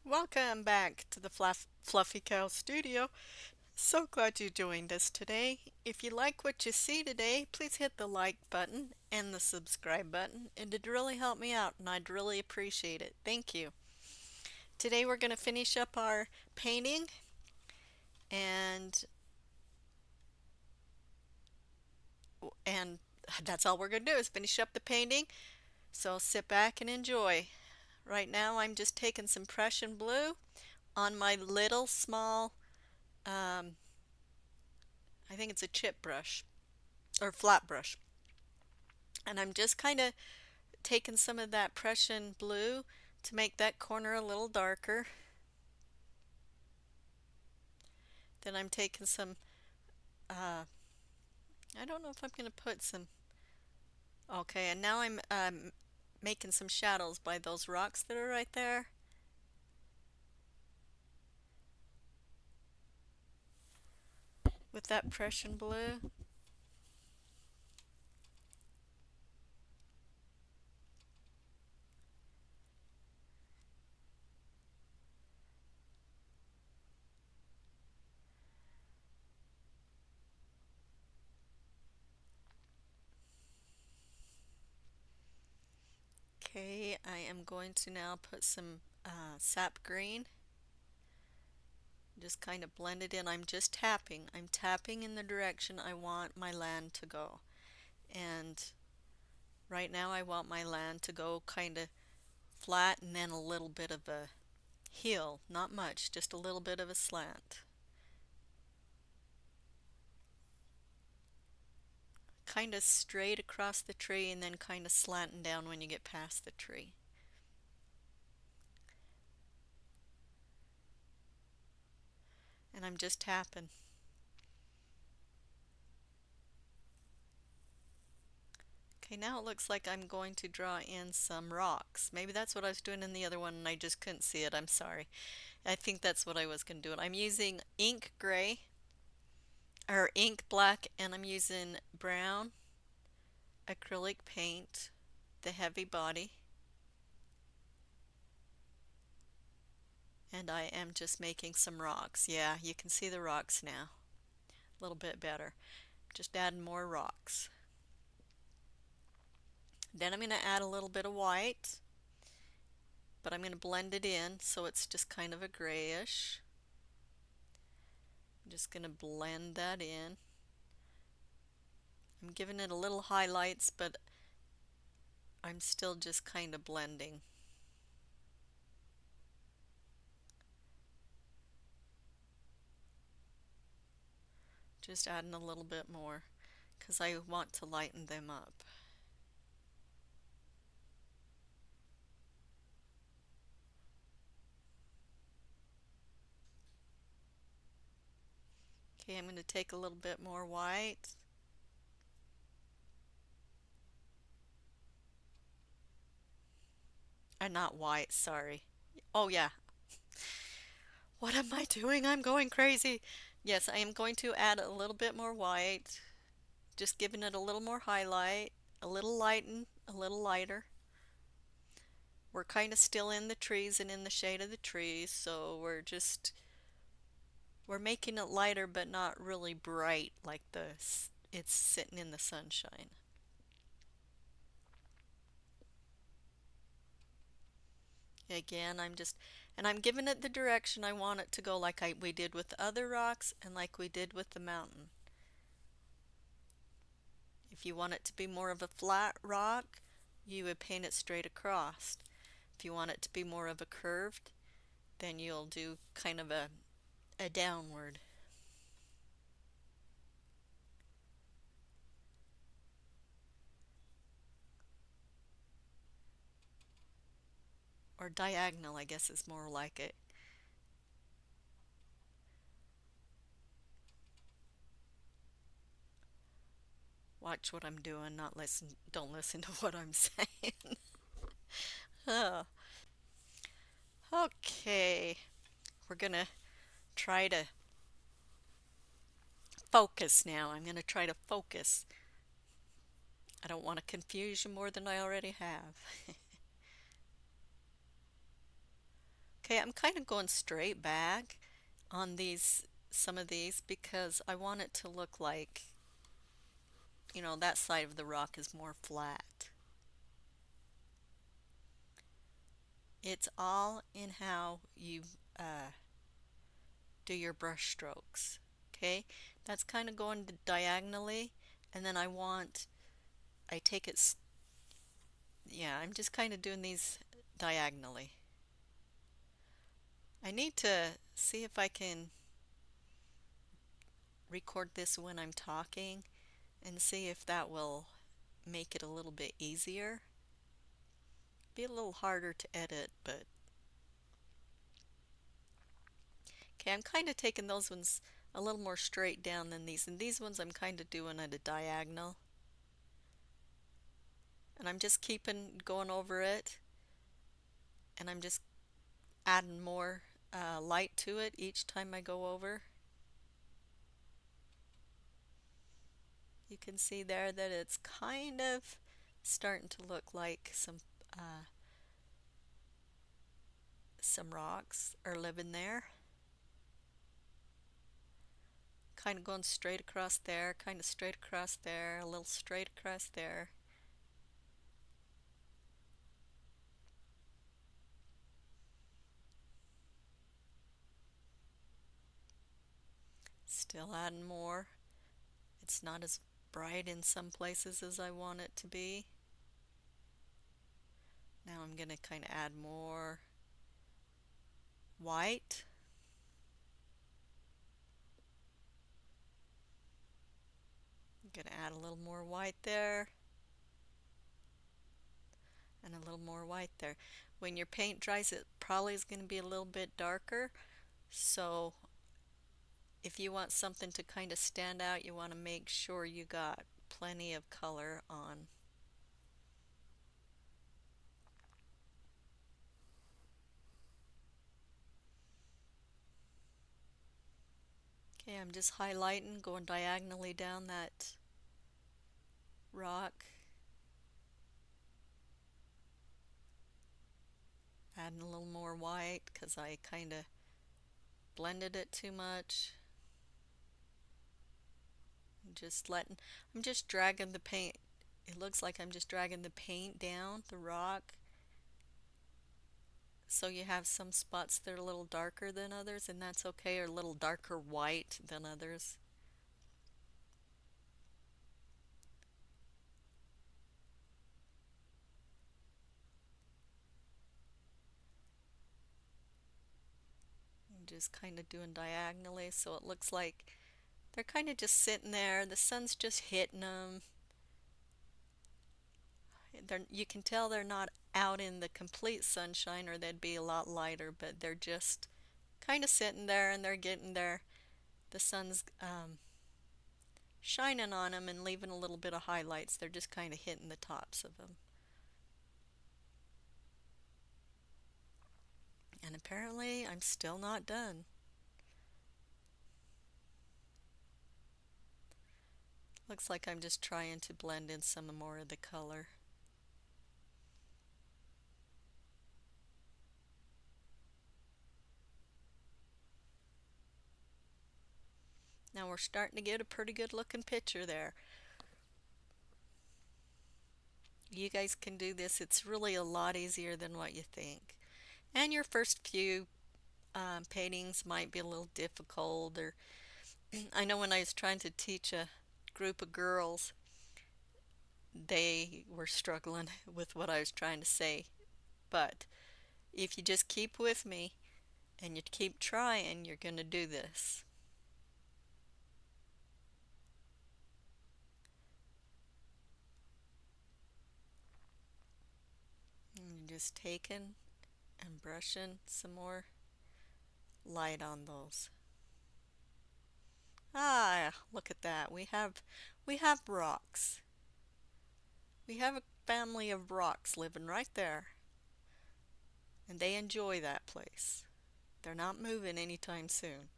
Welcome back to the Fluffy Cow Studio. So glad you joined us today. If you like what you see today, please hit the like button and the subscribe button. It'd really help me out and I'd really appreciate it. Thank you. Today we're going to finish up our painting and and that's all we're going to do is finish up the painting. So sit back and enjoy. Right now I'm just taking some Prussian blue on my little small um, I think it's a chip brush or flat brush. And I'm just kind of taking some of that Prussian blue to make that corner a little darker. Then I'm taking some, I don't know if I'm going to put some, okay, and now I'm making some shadows by those rocks that are right there. With that Prussian blue. Okay, I am going to now put some sap green. Just kind of blend it in. I'm just tapping. I'm tapping in the direction I want my land to go. And right now I want my land to go kind of flat and then a little bit of a hill, not much, just a little bit of a slant. Kind of straight across the tree and then kind of slanting down when you get past the tree. And I'm just tapping. Okay, now it looks like I'm going to draw in some rocks. Maybe that's what I was doing in the other one and I just couldn't see it. I'm sorry. I think that's what I was going to do. I'm using ink gray or ink black and I'm using brown acrylic paint, the heavy body. And I am just making some rocks. Yeah, you can see the rocks now. A little bit better. Just adding more rocks. Then I'm going to add a little bit of white, but I'm going to blend it in so it's just kind of a grayish. I'm just going to blend that in. I'm giving it a little highlights, but I'm still just kind of blending. Just adding a little bit more because I want to lighten them up. Okay, I'm going to take a little bit more white. Not white, sorry. Oh yeah. What am I doing? I'm going crazy. Yes, I am going to add a little bit more white, just giving it a little more highlight, a little lighten, a little lighter. We're kind of still in the trees and in the shade of the trees, so we're making it lighter but not really bright like it's sitting in the sunshine. Again, and I'm giving it the direction I want it to go like we did with the other rocks and like we did with the mountain. If you want it to be more of a flat rock, you would paint it straight across. If you want it to be more of a curved, then you'll do kind of a downward. Or diagonal, I guess is more like it. Watch what I'm doing, not listen, don't listen to what I'm saying. Oh, okay, we're gonna try to focus now. I'm gonna try to focus. I don't want to confuse you more than I already have. Okay, I'm kind of going straight back on some of these because I want it to look like, that side of the rock is more flat. It's all in how you uh, do your brush strokes. Okay, that's kind of going diagonally, and then I take it, yeah, I'm just kind of doing these diagonally. I need to see if I can record this when I'm talking and see if that will make it a little bit easier. Be a little harder to edit, but okay, I'm kind of taking those ones a little more straight down than these, and these ones I'm kind of doing at a diagonal. And I'm just keeping going over it, and I'm just adding more light to it each time I go over. You can see there that it's kind of starting to look like some rocks are living there. Kind of going straight across there, kind of straight across there, a little straight across there. Still adding more. It's not as bright in some places as I want it to be. Now I'm going to kind of add more white. I'm going to add a little more white there and a little more white there. When your paint dries, it probably is going to be a little bit darker. So if you want something to kind of stand out, you want to make sure you got plenty of color on. Okay, I'm just highlighting, going diagonally down that rock. Adding a little more white because I kind of blended it too much. I'm just dragging the paint. It looks like I'm just dragging the paint down the rock. So you have some spots that are a little darker than others, and that's okay, or a little darker white than others. I'm just kind of doing diagonally so it looks like they're kind of just sitting there. The sun's just hitting them. You can tell they're not out in the complete sunshine or they'd be a lot lighter, but they're just kind of sitting there and they're getting there. The sun's shining on them and leaving a little bit of highlights. They're just kind of hitting the tops of them. And apparently I'm still not done. Looks like I'm just trying to blend in some more of the color. Now we're starting to get a pretty good looking picture there. You guys can do this. It's really a lot easier than what you think. And your first few paintings might be a little difficult, or I know when I was trying to teach a group of girls, they were struggling with what I was trying to say. But if you just keep with me and you keep trying, you're going to do this. And you're just taking and brushing some more light on those. Ah, look at that. We have rocks. We have a family of rocks living right there. And they enjoy that place. They're not moving anytime soon.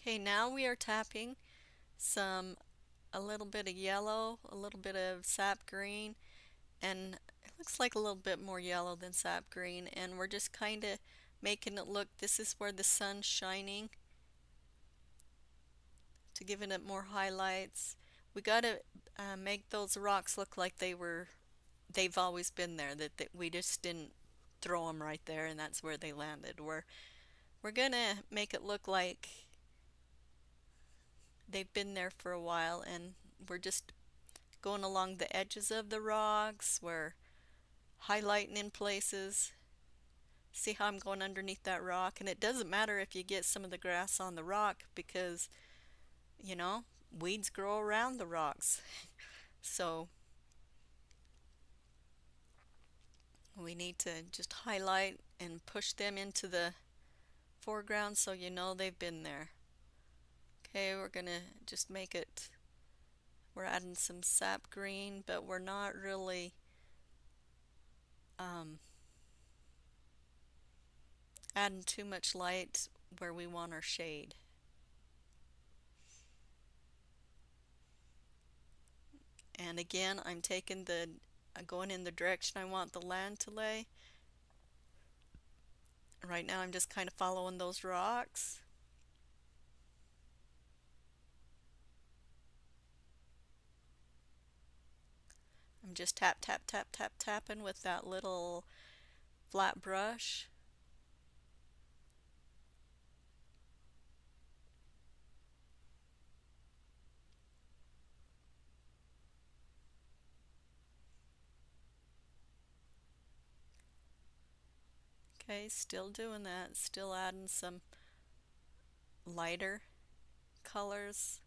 Okay, now we are tapping some a little bit of yellow, a little bit of sap green, and it looks like a little bit more yellow than sap green, and we're just kind of making it look, this is where the sun's shining to giving it more highlights. We got to make those rocks look like they've always been there, that we just didn't throw them right there and that's where they landed. We're gonna make it look like they've been there for a while, and we're just going along the edges of the rocks. We're highlighting in places. See how I'm going underneath that rock? And it doesn't matter if you get some of the grass on the rock because, you know, weeds grow around the rocks. So we need to just highlight and push them into the foreground so you know they've been there. Okay, we're gonna just make it, we're adding some sap green, but we're not really um, adding too much light where we want our shade. And again, I'm taking going in the direction I want the land to lay. Right now I'm just kind of following those rocks. I'm just tap, tap, tap, tap, tapping with that little flat brush. Okay, still doing that, still adding some lighter colors.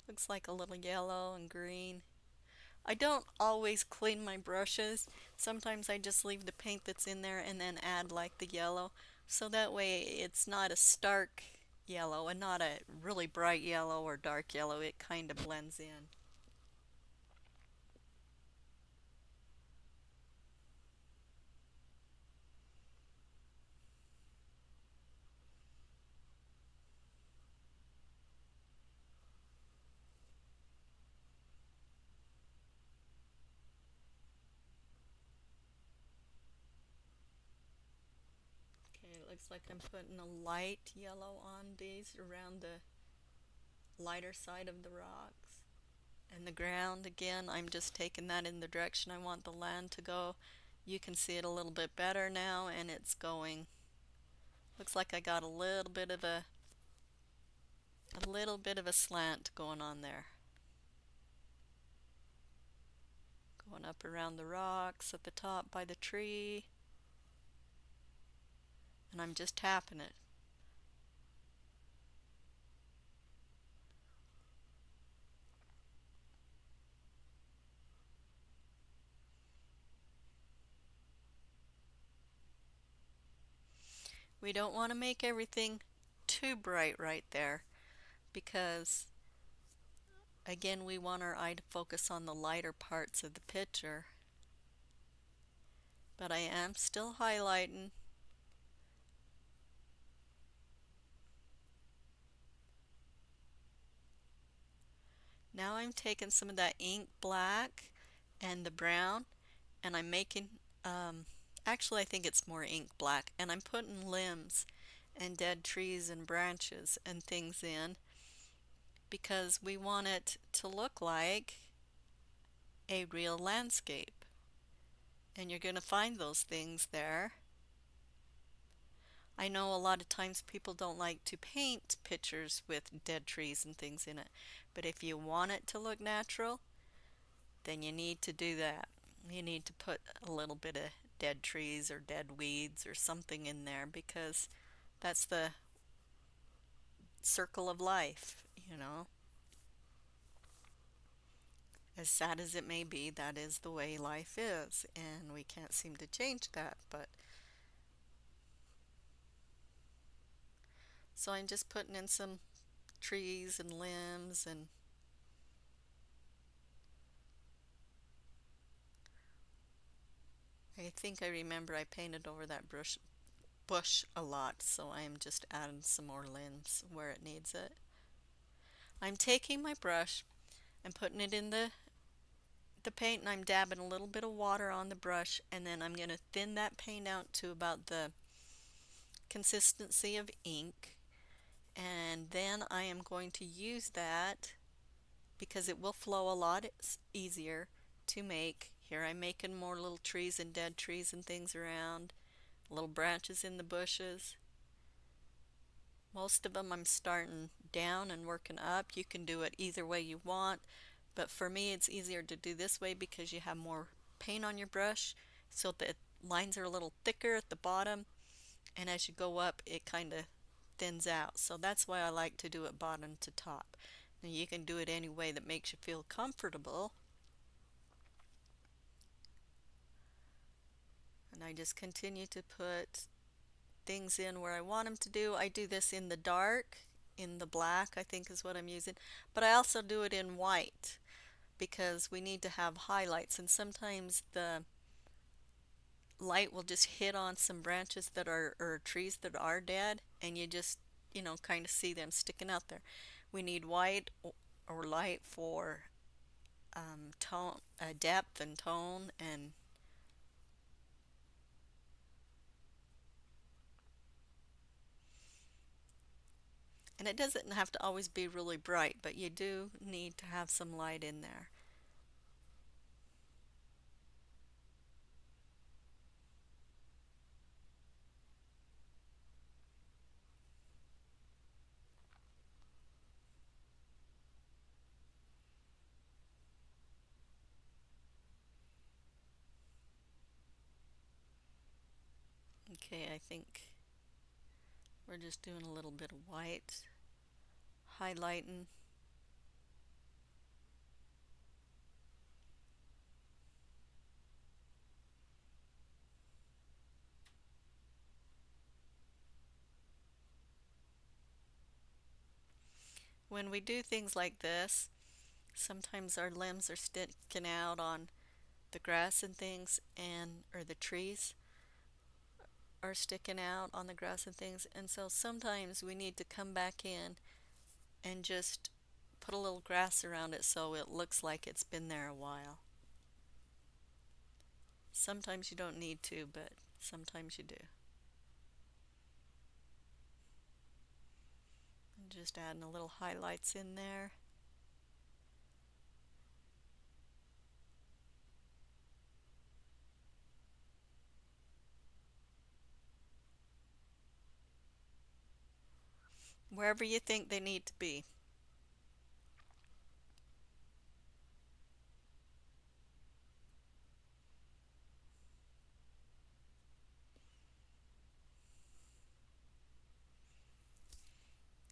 Looks like a little yellow and green. I don't always clean my brushes. Sometimes I just leave the paint that's in there and then add like the yellow. So that way it's not a stark yellow and not a really bright yellow or dark yellow. It kind of blends in. Okay, it looks like I'm putting a light yellow on these around the lighter side of the rocks. And the ground, again, I'm just taking that in the direction I want the land to go. You can see it a little bit better now, and it's going. Looks like I got a little bit of a slant going on there. Going up around the rocks at the top by the tree. And I'm just tapping it. We don't want to make everything too bright right there because again we want our eye to focus on the lighter parts of the picture. But I am still highlighting. Now I'm taking some of that ink black and the brown and I'm making, actually I think it's more ink black, and I'm putting limbs and dead trees and branches and things in because we want it to look like a real landscape. And you're going to find those things there. I know a lot of times people don't like to paint pictures with dead trees and things in it, but if you want it to look natural, then you need to do that. You need to put a little bit of dead trees or dead weeds or something in there because that's the circle of life, you know. As sad as it may be, that is the way life is, and we can't seem to change that. But so I'm just putting in some trees and limbs, and I think I remember I painted over that bush a lot, so I am just adding some more limbs where it needs it. I'm taking my brush and putting it in the paint, and I'm dabbing a little bit of water on the brush, and then I'm going to thin that paint out to about the consistency of ink. And then I am going to use that because it will flow a lot easier to make. Here I'm making more little trees and dead trees and things around, little branches in the bushes. Most of them I'm starting down and working up. You can do it either way you want, but for me it's easier to do this way because you have more paint on your brush, so the lines are a little thicker at the bottom, and as you go up it kind of thins out. So that's why I like to do it bottom to top. Now you can do it any way that makes you feel comfortable. And I just continue to put things in where I want them to do. I do this in the dark, in the black, I think is what I'm using, but I also do it in white because we need to have highlights, and sometimes the light will just hit on some branches that are, or trees that are dead, and you just, kind of see them sticking out there. We need white or light for tone, depth and tone, and it doesn't have to always be really bright, but you do need to have some light in there. Okay, I think we're just doing a little bit of white, highlighting. When we do things like this, sometimes our limbs are sticking out on the grass and things, and or the trees are sticking out on the grass and things, and so sometimes we need to come back in and just put a little grass around it so it looks like it's been there a while. Sometimes you don't need to, but sometimes you do. And just adding a little highlights in there. Wherever you think they need to be.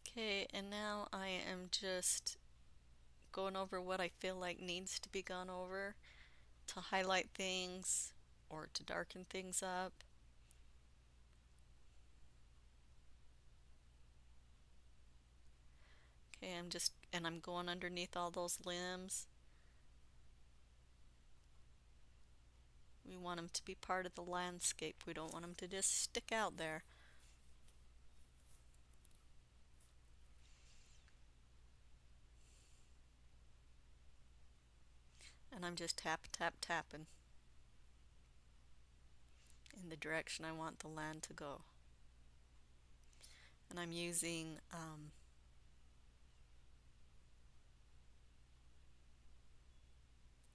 Okay, and now I am just going over what I feel like needs to be gone over to highlight things or to darken things up. Okay, I'm going underneath all those limbs. We want them to be part of the landscape. We don't want them to just stick out there. And I'm just tapping in the direction I want the land to go. And I'm using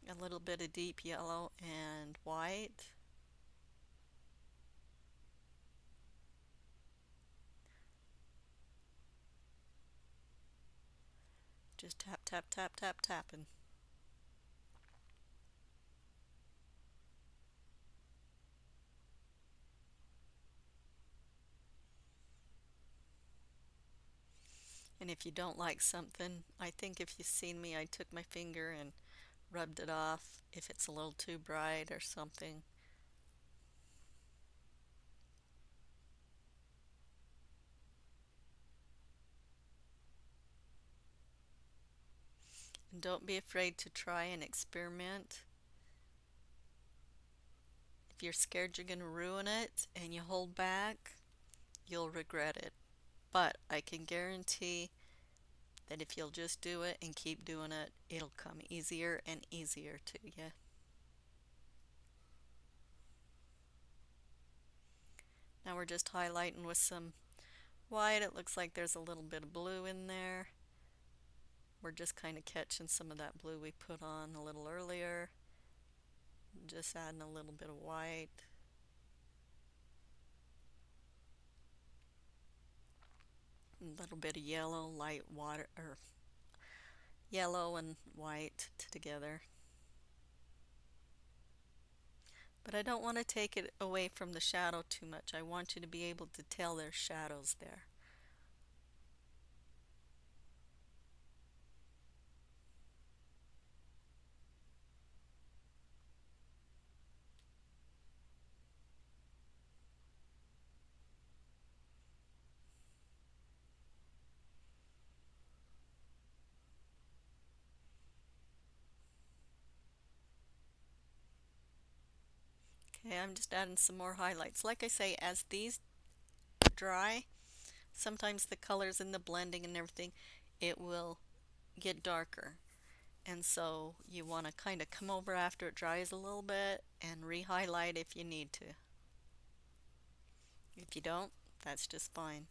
a little bit of deep yellow and white. Just tapping. And if you don't like something, I think if you've seen me, I took my finger and rubbed it off if it's a little too bright or something. And don't be afraid to try and experiment. If you're scared you're going to ruin it and you hold back, you'll regret it. But I can guarantee that if you'll just do it and keep doing it, it'll come easier and easier to you. Now we're just highlighting with some white. It looks like there's a little bit of blue in there. We're just kind of catching some of that blue we put on a little earlier. Just adding a little bit of white. A little bit of yellow, light water, or yellow and white together. But I don't want to take it away from the shadow too much. I want you to be able to tell there's shadows there. Okay, I'm just adding some more highlights. Like I say, as these dry, sometimes the colors in the blending and everything, it will get darker. And so you want to kind of come over after it dries a little bit and re-highlight if you need to. If you don't, that's just fine.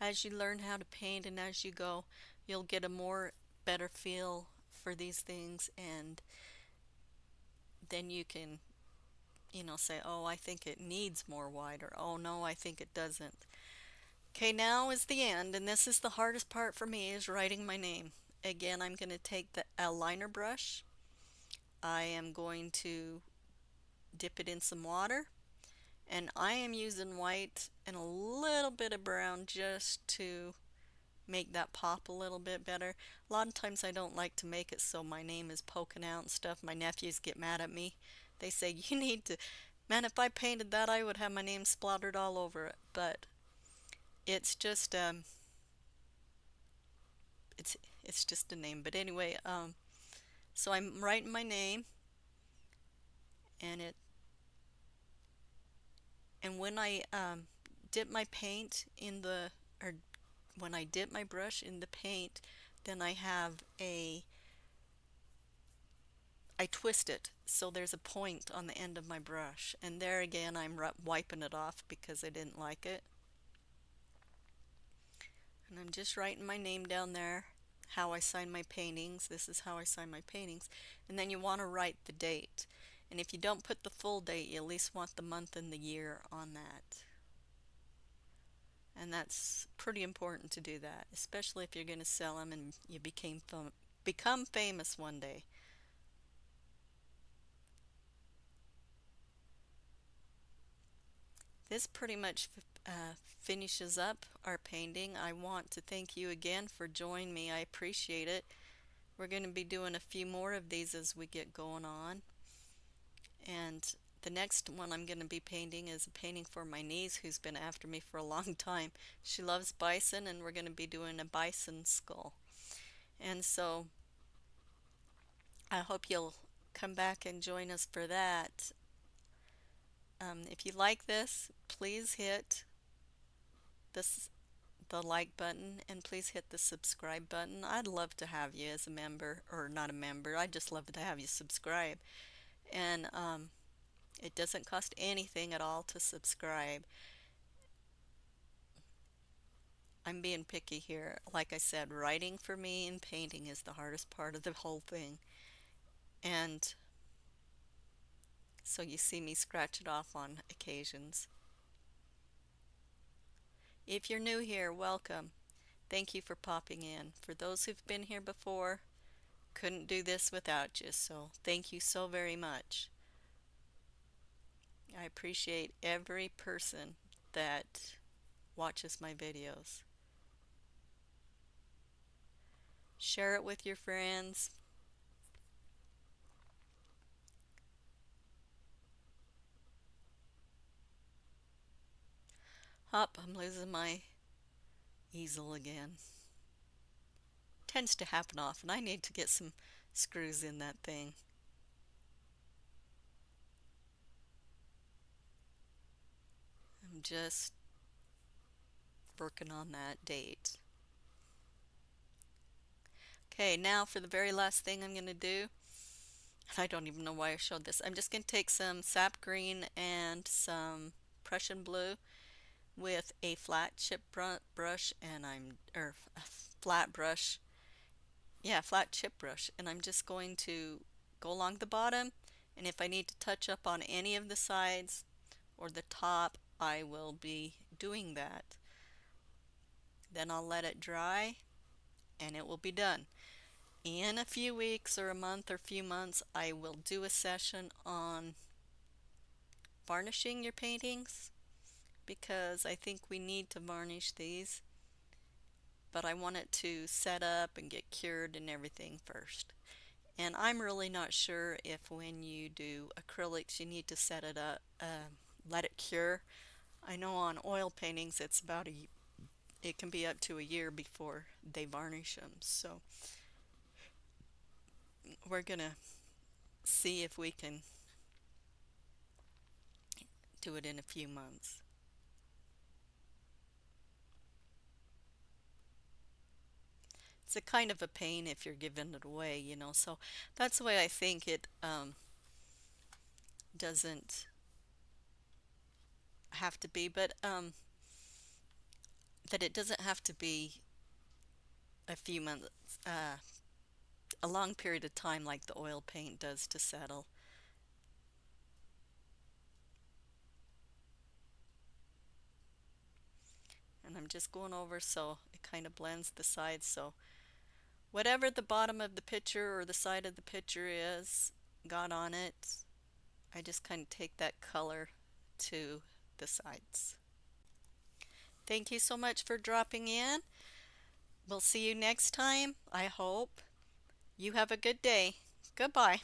As you learn how to paint and as you go, you'll get a more better feel for these things, and then you can, say, oh, I think it needs more white, or oh no, I think it doesn't. Okay, now is the end, and this is the hardest part for me, is writing my name. Again, I'm going to take the liner brush. I am going to dip it in some water, and I am using white and a little bit of brown just to make that pop a little bit better. A lot of times I don't like to make it so my name is poking out and stuff. My nephews get mad at me. They say, you need to, man, if I painted that, I would have my name splattered all over it. But it's just, it's, it's just a name. But anyway, so I'm writing my name, and when I dip my paint in the, or when I dip my brush in the paint, then I twist it so there's a point on the end of my brush, and there again I'm wiping it off because I didn't like it. And I'm just writing my name down there, how I sign my paintings. This is how I sign my paintings. And then you want to write the date. And if you don't put the full date, you at least want the month and the year on that. And that's pretty important to do that, especially if you're going to sell them and you become famous one day. This pretty much finishes up our painting. I want to thank you again for joining me. I appreciate it. We're going to be doing a few more of these as we get going on. And the next one I'm going to be painting is a painting for my niece who's been after me for a long time. She loves bison, and we're going to be doing a bison skull. And so I hope you'll come back and join us for that. If you like this, please hit this the like button, and please hit the subscribe button. I'd love to have you as a member, or not a member. I'd just love to have you subscribe. And it doesn't cost anything at all to subscribe. I'm being picky here. Like I said, writing for me and painting is the hardest part of the whole thing. And so you see me scratch it off on occasions. If you're new here, welcome. Thank you for popping in. For those who've been here before, couldn't do this without you, so thank you so very much. I appreciate every person that watches my videos. Share it with your friends. Hop, I'm losing my easel again. Tends to happen often. I need to get some screws in that thing. I'm just working on that date. Okay, now for the very last thing I'm going to do, I don't even know why I showed this. I'm just going to take some sap green and some Prussian blue with a flat chip brush and or a flat brush, yeah, flat chip brush, and I'm just going to go along the bottom, and if I need to touch up on any of the sides or the top, I will be doing that. Then I'll let it dry and it will be done. In a few weeks or a month or few months, I will do a session on varnishing your paintings because I think we need to varnish these, but I want it to set up and get cured and everything first. And I'm really not sure if when you do acrylics you need to set it up, let it cure. I know on oil paintings it can be up to a year before they varnish them. So we're gonna see if we can do it in a few months. It's a kind of a pain if you're giving it away, you know. So that's the way I think it doesn't have to be, but that it doesn't have to be a few months, a long period of time like the oil paint does to settle. And I'm just going over so it kind of blends the sides. So whatever the bottom of the picture or the side of the picture is got on it, I just kind of take that color to the sides. Thank you so much for dropping in. We'll see you next time, I hope. You have a good day. Goodbye.